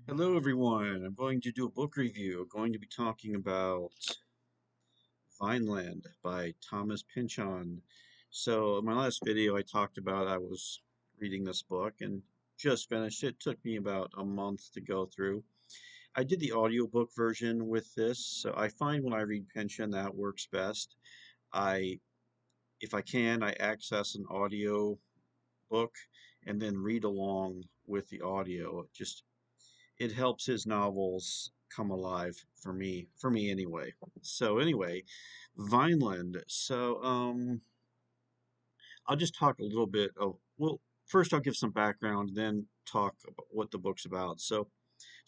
Hello, everyone. I'm going to do a book review. I'm going to be talking about Vineland by Thomas Pynchon. So, in my last video, I talked about I was reading this book and just finished it. It took me about a month to go through. I did the audiobook version with this, so I find when I read Pynchon that works best. I, if I can, I access an audio book and then read along with the audio. It helps his novels come alive for me anyway. So anyway, Vineland. I'll just talk a little bit of, well, first I'll give some background, then talk about what the book's about. So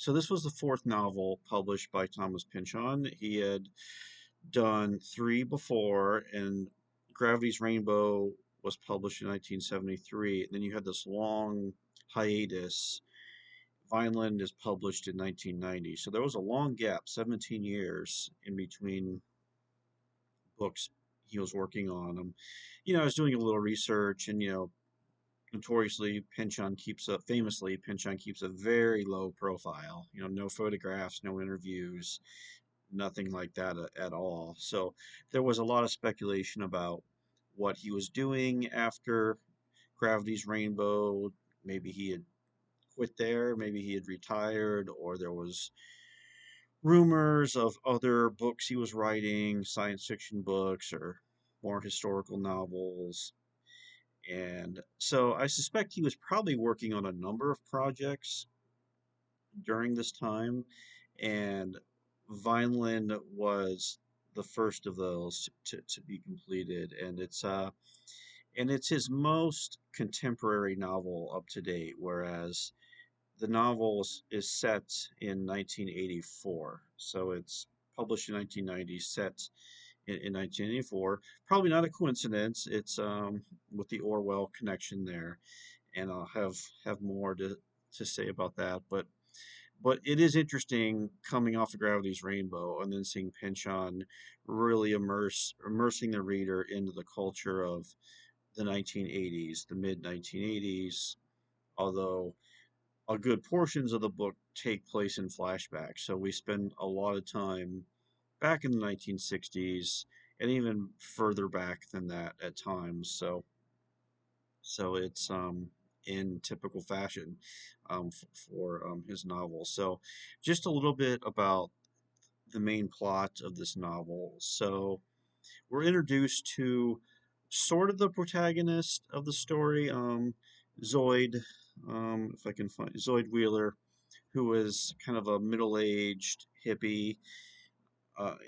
this was the fourth novel published by Thomas Pynchon. He had done three before, and Gravity's Rainbow was published in 1973. And then you had this long hiatus. Vineland is published in 1990. So there was a long gap, 17 years in between books he was working on. I was doing a little research, and notoriously, Pynchon keeps a very low profile. No photographs, no interviews, nothing like that at all. So there was a lot of speculation about what he was doing after Gravity's Rainbow. Maybe he had quit there, maybe he had retired, or there was rumors of other books he was writing, science fiction books or more historical novels. And so I suspect he was probably working on a number of projects during this time, and Vineland was the first of those to be completed, and it's his most contemporary novel up to date, whereas the novel is set in 1984, so it's published in 1990, set in 1984. Probably not a coincidence. It's with the Orwell connection there, and I'll have more to say about that. But it is interesting coming off of Gravity's Rainbow and then seeing Pynchon really immersing the reader into the culture of the 1980s, the mid 1980s. Although a good portions of the book take place in flashbacks. So we spend a lot of time back in the 1960s and even further back than that at times. So it's in typical fashion for his novel. So just a little bit about the main plot of this novel. So we're introduced to sort of the protagonist of the story, Zoid, if I can find Zoid Wheeler, who is kind of a middle-aged hippie,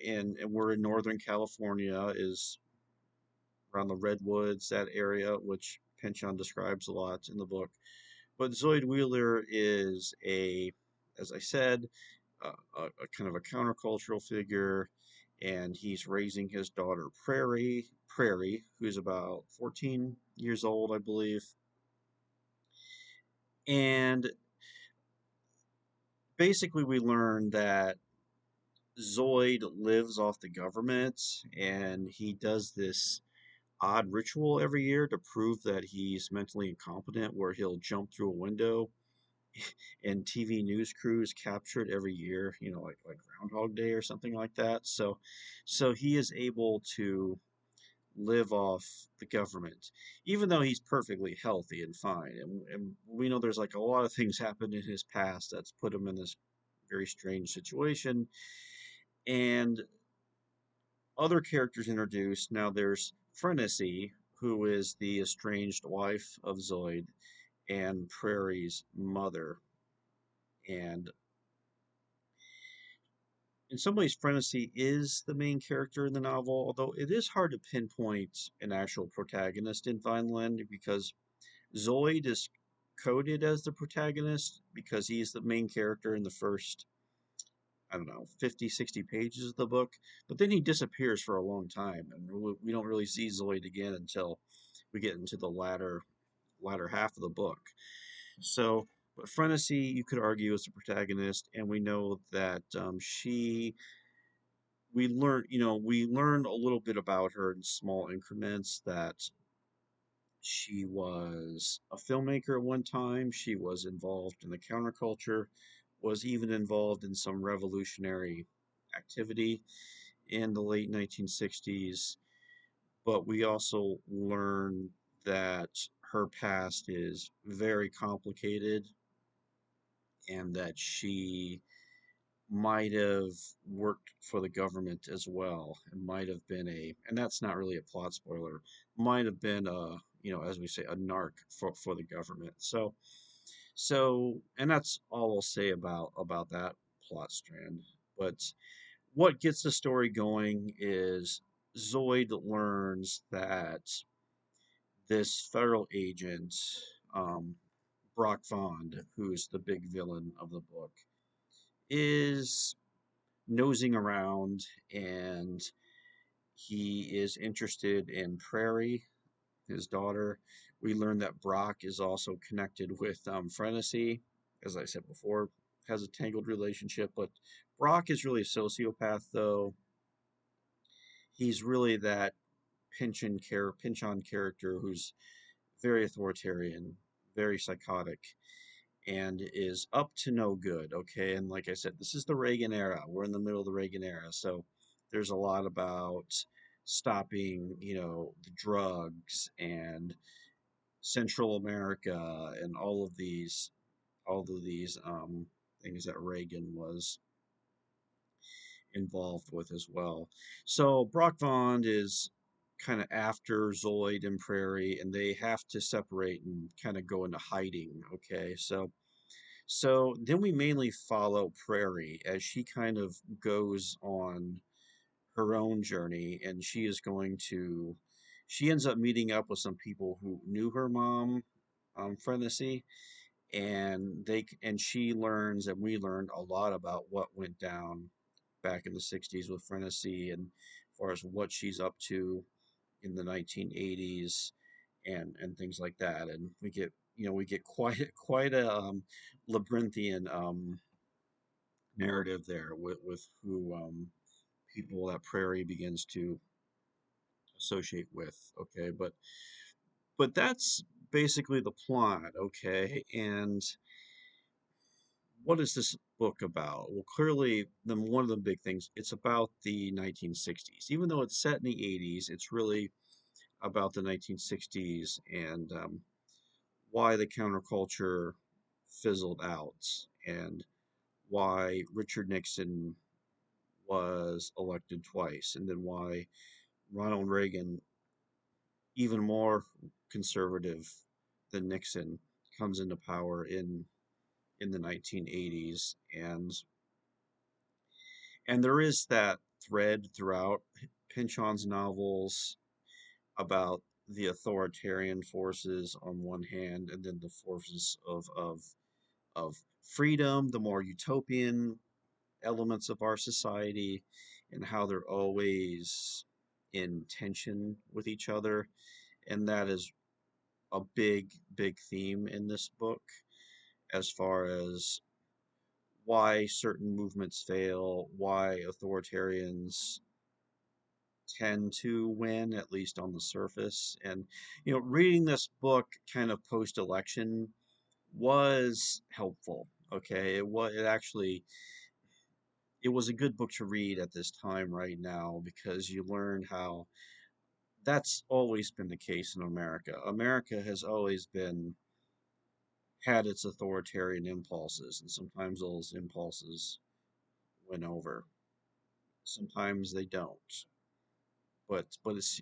and we're in Northern California, is around the Redwoods, that area, which Pynchon describes a lot in the book. But Zoid Wheeler is as I said, a kind of a countercultural figure, and he's raising his daughter Prairie, who's about 14 years old, I believe. And basically, we learn that Zoid lives off the government, and he does this odd ritual every year to prove that he's mentally incompetent, where he'll jump through a window, and TV news crews capture it every year, like Groundhog Day or something like that. So he is able to live off the government, even though he's perfectly healthy and fine. And we know there's like a lot of things happened in his past that's put him in this very strange situation. And other characters introduced. Now there's Frenesy, who is the estranged wife of Zoid and Prairie's mother. And in some ways, Frenesy is the main character in the novel, although it is hard to pinpoint an actual protagonist in Vineland because Zoid is coded as the protagonist because he's the main character in the first, I don't know, 50, 60 pages of the book. But then he disappears for a long time, and we don't really see Zoid again until we get into the latter half of the book. So, but Frenesy, you could argue, is the protagonist, and we know that we learn a little bit about her in small increments, that she was a filmmaker at one time. She was involved in the counterculture, was even involved in some revolutionary activity in the late 1960s. But we also learn that her past is very complicated and that she might have worked for the government as well and might have been and that's not really a plot spoiler, might have been as we say, a narc for the government. And that's all I'll say about that plot strand. But what gets the story going is Zoid learns that this federal agent, um, Brock Vond, who's the big villain of the book, is nosing around, and he is interested in Prairie, his daughter. We learn that Brock is also connected with Frenesy, as I said before, has a tangled relationship. But Brock is really a sociopath, though. He's really that Pynchon character who's very authoritarian, very psychotic, and is up to no good. Okay, and like I said, this is the Reagan era. We're in the middle of the Reagan era, so there's a lot about stopping, the drugs and Central America and all of these things that Reagan was involved with as well. So Brock Vond is kind of after Zoid and Prairie, and they have to separate and kind of go into hiding. Okay, so then we mainly follow Prairie as she kind of goes on her own journey, and she ends up meeting up with some people who knew her mom, Frenesy, and she learns, and we learned a lot about what went down back in the 60s with Frenesy, and as far as what she's up to in the 1980s and things like that. And we get quite a labyrinthian narrative there with who people that Prairie begins to associate with. Okay, but that's basically the plot. Okay, and what is this book about? Well, clearly, one of the big things, it's about the 1960s. Even though it's set in the 80s, it's really about the 1960s and why the counterculture fizzled out and why Richard Nixon was elected twice, and then why Ronald Reagan, even more conservative than Nixon, comes into power in the 1980s. And there is that thread throughout Pynchon's novels about the authoritarian forces on one hand, and then the forces of freedom, the more utopian elements of our society, and how they're always in tension with each other. And that is a big theme in this book, as far as why certain movements fail, why authoritarians tend to win, at least on the surface. And, reading this book kind of post election was helpful. Okay. It was a good book to read at this time right now, because you learn how that's always been the case in America. America has always had its authoritarian impulses, and sometimes those impulses win over. Sometimes they don't. But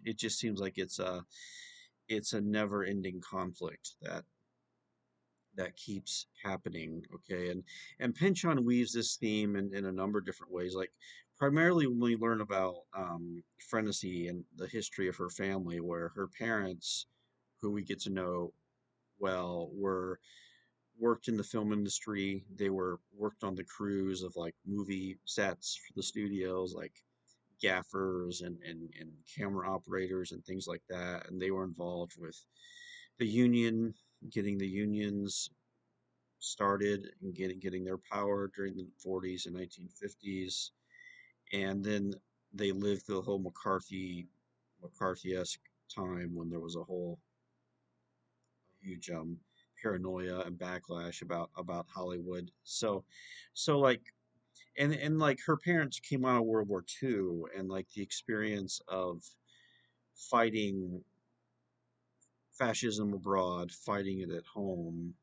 it just seems like it's a never-ending conflict that keeps happening. Okay, and Pynchon weaves this theme in a number of different ways. Like, primarily when we learn about Frenesy and the history of her family, where her parents, who we get to know well, were worked in the film industry. They were worked on the crews of like movie sets for the studios, like gaffers and camera operators and things like that. And they were involved with the union, getting the unions started and getting their power during the 40s and 1950s. And then they lived the whole McCarthy-esque time when there was a whole huge paranoia and backlash about Hollywood. So like and like her parents came out of World War II, and like the experience of fighting fascism abroad, fighting it at home,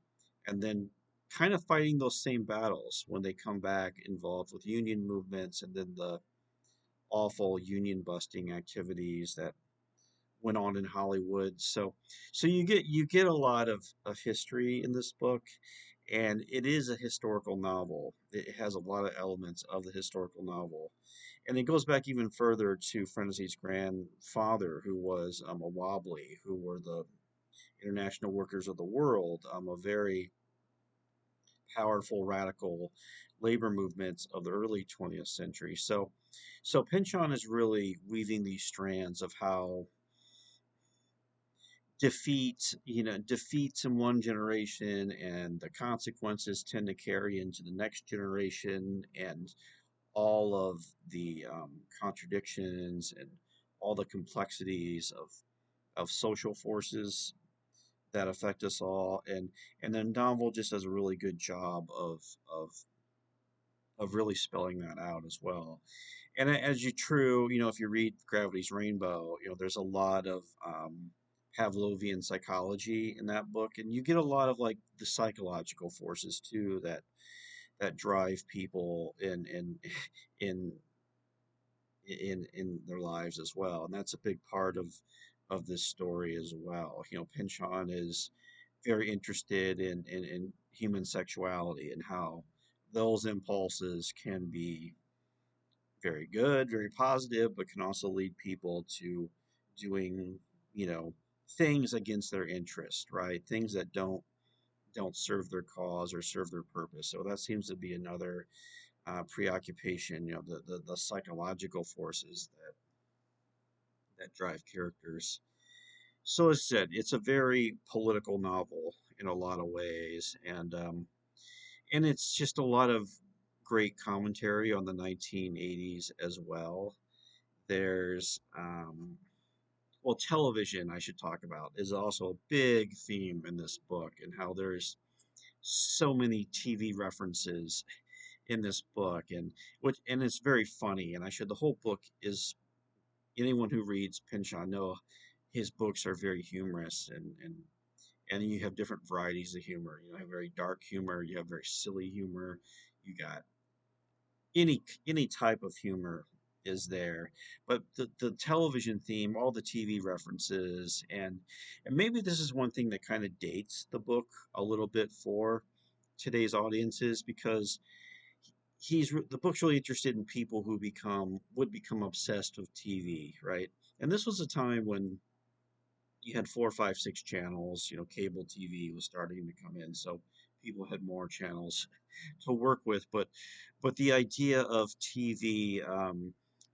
and then kind of fighting those same battles when they come back involved with union movements, and then the awful union busting activities that went on in Hollywood. So you get a lot of history in this book, and it is a historical novel. It has a lot of elements of the historical novel, and it goes back even further to Frenzy's grandfather, who was a Wobbly, who were the International Workers of the World, a very powerful radical labor movements of the early 20th century. So Pynchon is really weaving these strands of how defeats in one generation and the consequences tend to carry into the next generation, and all of the contradictions and all the complexities of social forces that affect us all, and the novel just does a really good job of of really spelling that out as well. And as you true, if you read Gravity's Rainbow, there's a lot of Pavlovian psychology in that book, and you get a lot of like the psychological forces too that drive people in in their lives as well, and that's a big part of this story as well. Pynchon is very interested in human sexuality and how those impulses can be very good, very positive, but can also lead people to doing, you know, things against their interest, right? Things that don't serve their cause or serve their purpose. So that seems to be another preoccupation, the psychological forces that drive characters. So as I said, it's a very political novel in a lot of ways, and it's just a lot of great commentary on the 1980s as well. There's well, television I should talk about is also a big theme in this book, and how there's so many TV references in this book, and it's very funny. And I should the whole book is anyone who reads Pynchon know his books are very humorous, and you have different varieties of humor. You have very dark humor, you have very silly humor, you got any type of humor is there. But the television theme, all the TV references, and maybe this is one thing that kind of dates the book a little bit for today's audiences, because the book's really interested in people who become obsessed with TV, right? And this was a time when you had four, five, six channels. Cable TV was starting to come in, so people had more channels to work with. But the idea of TV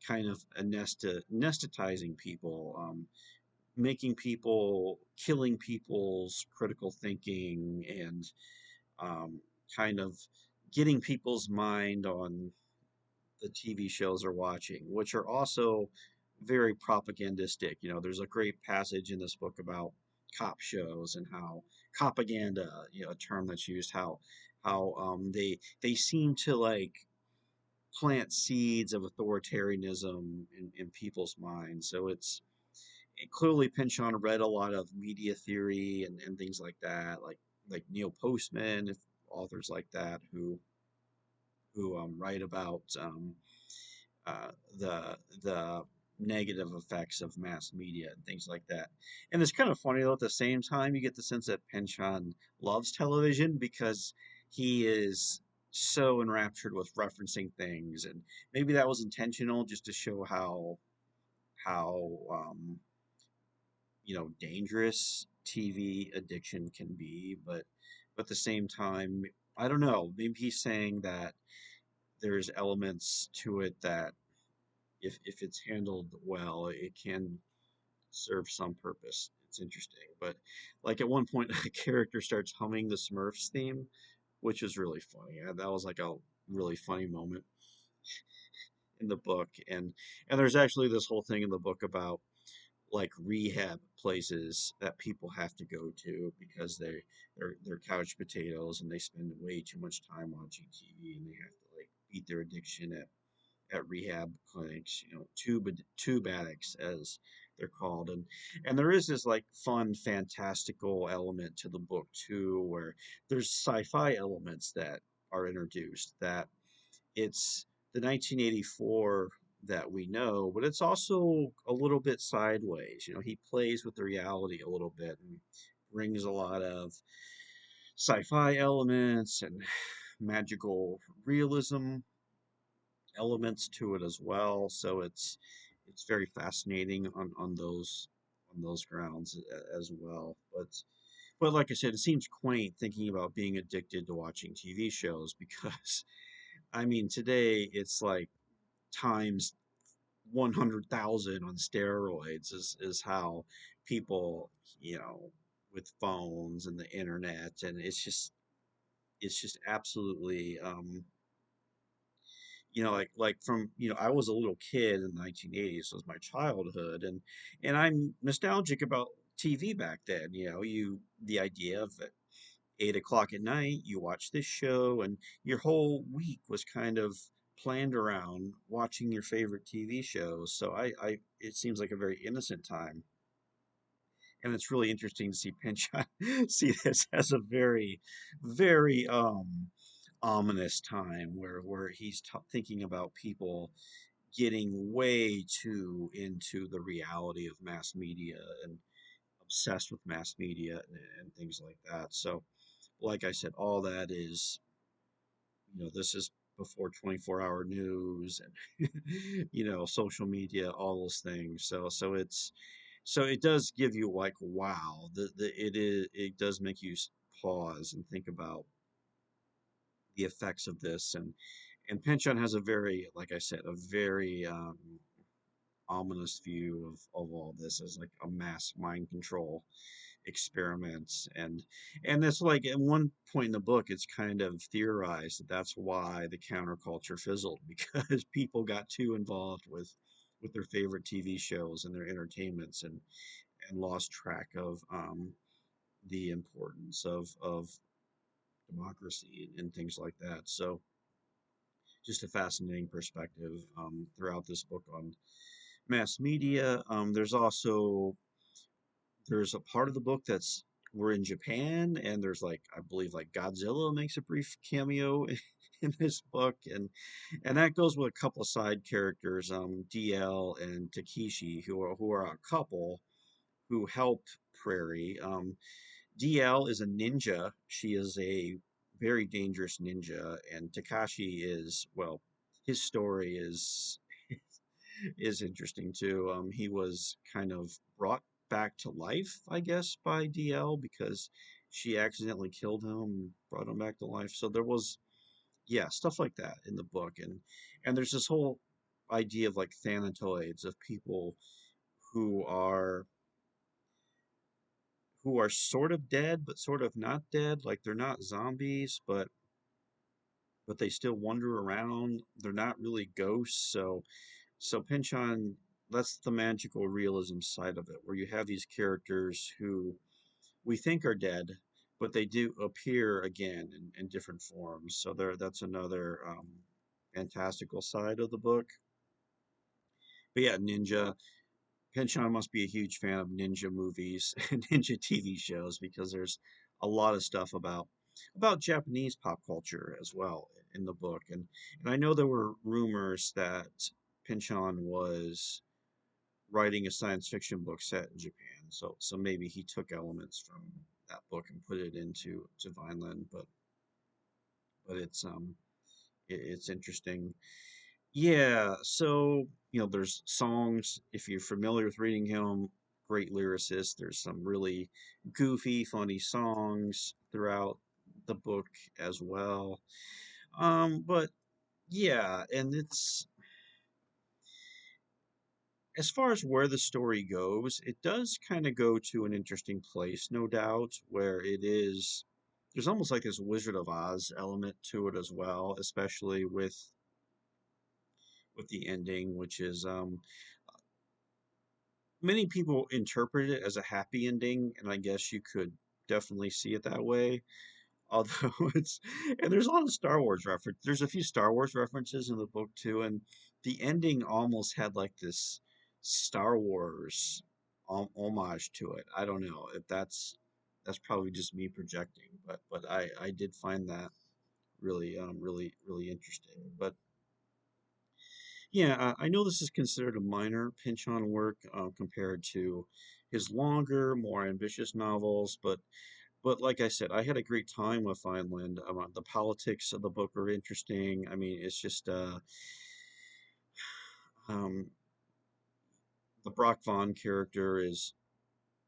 kind of anesthetizing people, making people, killing people's critical thinking, and um, kind of getting people's mind on the TV shows they're watching, which are also very propagandistic. There's a great passage in this book about cop shows and how propaganda, a term that's used, how they seem to like plant seeds of authoritarianism in people's minds. So it's clearly Pynchon read a lot of media theory and things like that, like Neil Postman, if authors like that who write about uh, the negative effects of mass media and things like that. And it's kind of funny though. At the same time, you get the sense that Pynchon loves television because he is so enraptured with referencing things, and maybe that was intentional just to show how dangerous TV addiction can be. But at the same time, I don't know. Maybe he's saying that there's elements to it that if it's handled well, it can serve some purpose. It's interesting. But like at one point, a character starts humming the Smurfs theme, which is really funny. That was like a really funny moment in the book. And there's actually this whole thing in the book about like rehab places that people have to go to because they're couch potatoes and they spend way too much time watching TV and they have to like beat their addiction at rehab clinics, tube addicts as they're called, and there is this like fun, fantastical element to the book too, where there's sci-fi elements that are introduced. That it's the 1984 that we know, but it's also a little bit sideways. He plays with the reality a little bit and brings a lot of sci-fi elements and magical realism elements to it as well. So it's very fascinating on those grounds as well. But like I said, it seems quaint thinking about being addicted to watching TV shows because I mean today it's like times 100,000 on steroids is how people, you know, with phones and the internet, and it's just absolutely like from I was a little kid in the 1980s, so it was my childhood, and I'm nostalgic about TV back then. The idea of it 8 o'clock at night, you watch this show, and your whole week was kind of planned around watching your favorite TV shows. So it seems like a very innocent time, and it's really interesting to see Pynchon see this as a very, very ominous time where he's thinking about people getting way too into the reality of mass media and obsessed with mass media and things like that. So like I said, all that is, this is before 24-hour news and, social media, all those things. So it does give you like, wow, it does make you pause and think about the effects of this. And Pynchon has a very, like I said, a very ominous view of all this as like a mass mind control experiments, and that's like at one point in the book it's kind of theorized that that's why the counterculture fizzled because people got too involved with their favorite TV shows and their entertainments and lost track of the importance of democracy and things like that. So just a fascinating perspective throughout this book on mass media. There's a part of the book that's we're in Japan, and there's like I believe like Godzilla makes a brief cameo in this book, and that goes with a couple of side characters, DL and Takeshi, who are a couple who help Prairie. DL is a ninja. She is a very dangerous ninja, and Takashi is, well, his story is interesting too. He was kind of brought back to life, I guess, by DL because she accidentally killed him and brought him back to life. So there was, yeah, stuff like that in the book, and there's this whole idea of like thanatoids of people who are who are sort of dead but sort of not dead. Like they're not zombies, but they still wander around. They're not really ghosts, so Pynchon, that's the magical realism side of it, where you have these characters who we think are dead, but they do appear again in different forms. So that's another fantastical side of the book. But yeah, ninja. Pynchon must be a huge fan of ninja movies and ninja TV shows because there's a lot of stuff about Japanese pop culture as well in the book. And I know there were rumors that Pynchon was writing a science fiction book set in Japan. So maybe he took elements from that book and put it to Vineland, but it's interesting. Yeah, so there's songs. If you're familiar with reading him, great lyricist. There's some really goofy, funny songs throughout the book as well. But yeah, and it's as far as where the story goes, it does kind of go to an interesting place, no doubt, where it is. There's almost like this Wizard of Oz element to it as well, especially with the ending, which is many people interpret it as a happy ending, and I guess you could definitely see it that way. Although it's and there's a lot of Star Wars reference. There's a few Star Wars references in the book too, and the ending almost had like this Star Wars homage to it. I don't know if that's probably just me projecting, but I did find that really interesting. But yeah, I know this is considered a minor Pynchon work compared to his longer, more ambitious novels, but like I said, I had a great time with Vineland. The politics of the book are interesting. I mean, it's just um, the Brock Vaughn character is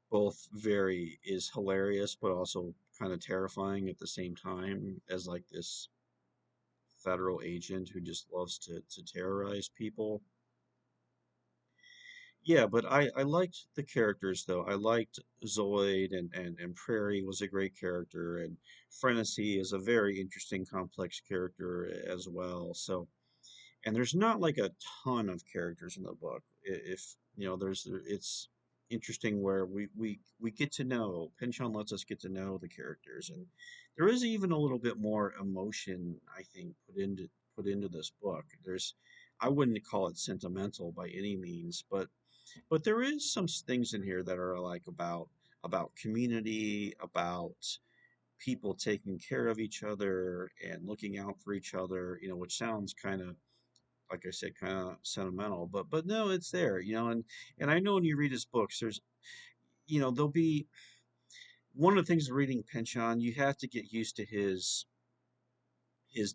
both very is hilarious, but also kind of terrifying at the same time as like this federal agent who just loves to terrorize people. Yeah, but I liked the characters though. I liked Zoid and Prairie was a great character, and Frenesy is a very interesting, complex character as well. So, and there's not like a ton of characters in the book. If you know, it's interesting where we get to know. Pynchon lets us get to know the characters, and there is even a little bit more emotion, I think, put into this book. I wouldn't call it sentimental by any means, but there is some things in here that are like about community, about people taking care of each other and looking out for each other, which sounds kind of like I said, kind of sentimental, but no, it's there, and I know when you read his books, there'll be one of the things reading Pynchon, you have to get used to his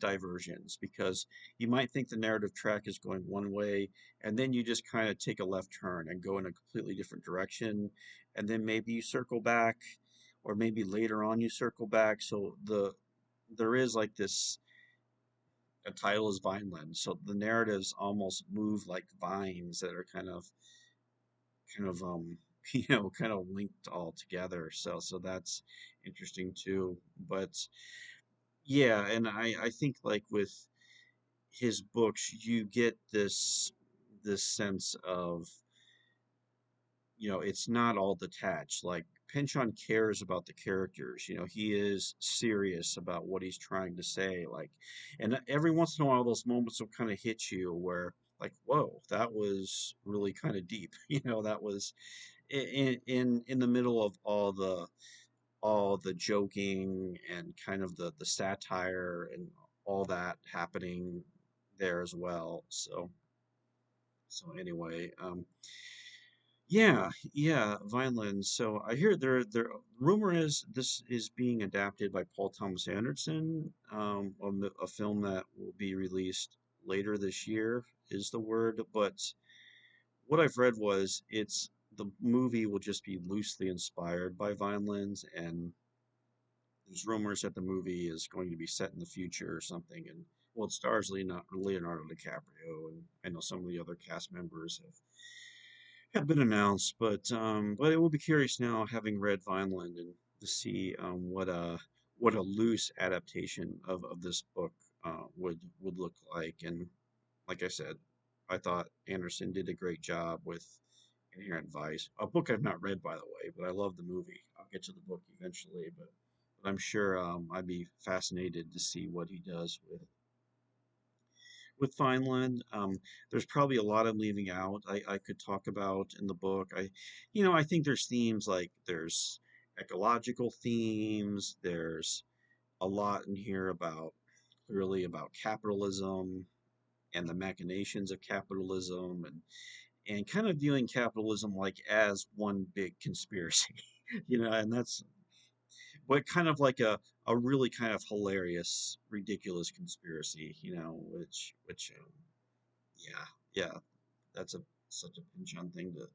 diversions because you might think the narrative track is going one way and then you just kind of take a left turn and go in a completely different direction and then maybe you circle back or maybe later on you circle back so there is like this a title is Vineland so the narratives almost move like vines that are kind of kind of linked all together so that's interesting too but yeah and I think like with his books, you get this sense of, it's not all detached. Like Pynchon cares about the characters. He is serious about what he's trying to say. Like, and every once in a while, those moments will kind of hit you where, like, whoa, that was really kind of deep. That was in the middle of all the joking and kind of the satire and all that happening there as well. So anyway, yeah, Vineland. So I hear there rumor is this is being adapted by Paul Thomas Anderson, on a film that will be released later this year is the word. But what I've read was the movie will just be loosely inspired by Vineland, and there's rumors that the movie is going to be set in the future or something. And well, it stars Leonardo DiCaprio, and I know some of the other cast members have been announced, but it will be curious now, having read Vineland, and to see what a loose adaptation of this book would look like. And like I said, I thought Anderson did a great job with Inherent Vice, a book I've not read by the way, but I love the movie. I'll get to the book eventually, but I'm sure I'd be fascinated to see what he does with Vineland. There's probably a lot I'm leaving out. I could talk about in the book. I think there's themes like there's ecological themes. There's a lot in here about clearly about capitalism and the machinations of capitalism and kind of viewing capitalism like as one big conspiracy, and that's but kind of like a really kind of hilarious, ridiculous conspiracy, which yeah, yeah, that's a such a pinch on thing to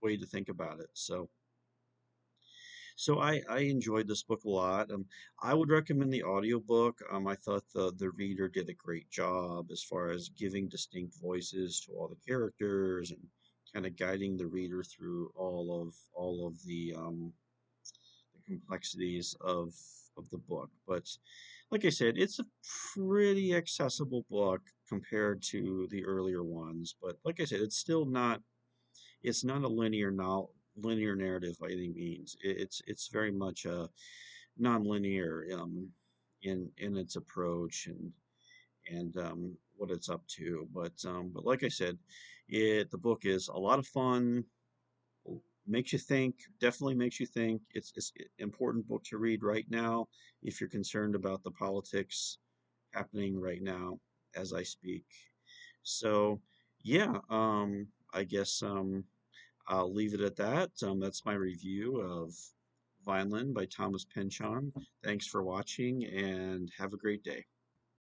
way to think about it. So I enjoyed this book a lot. I would recommend the audiobook. I thought the reader did a great job as far as giving distinct voices to all the characters and kind of guiding the reader through all of the complexities of the book. But like I said, it's a pretty accessible book compared to the earlier ones. But like I said, it's still not it's not a linear narrative by any means. It's very much a non-linear in its approach and what it's up to. But like I said, the book is a lot of fun, makes you think, definitely makes you think. It's an important book to read right now if you're concerned about the politics happening right now as I speak. So yeah, I guess I'll leave it at that. That's my review of Vineland by Thomas Pynchon. Thanks for watching and have a great day.